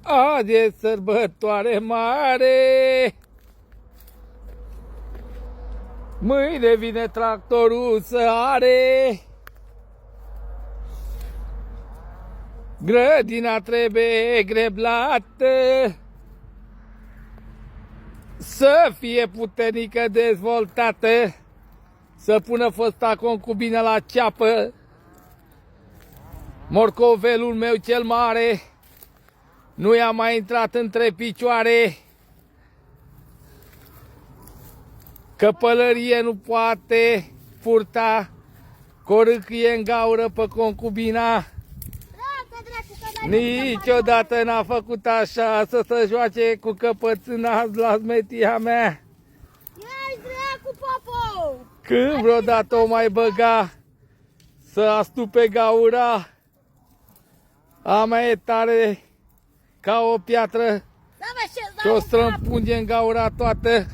Azi e sărbătoare mare, mâine vine tractorul să are. Grădina trebuie greblată, să fie puternică, dezvoltată, să pună fosta concubină la ceapă. Morcovelul meu cel mare nu i-a mai intrat între picioare, că pălărie nu poate purta, corâcâie în gaură pe concubina. Niciodată n-a făcut așa, să se joace cu căpățâna la smetia mea. Ia-i dracu, popo! Când vreodată o mai băga să astupe gaura, a mea e tare ca o piatră și o strămpunge în gaura toată.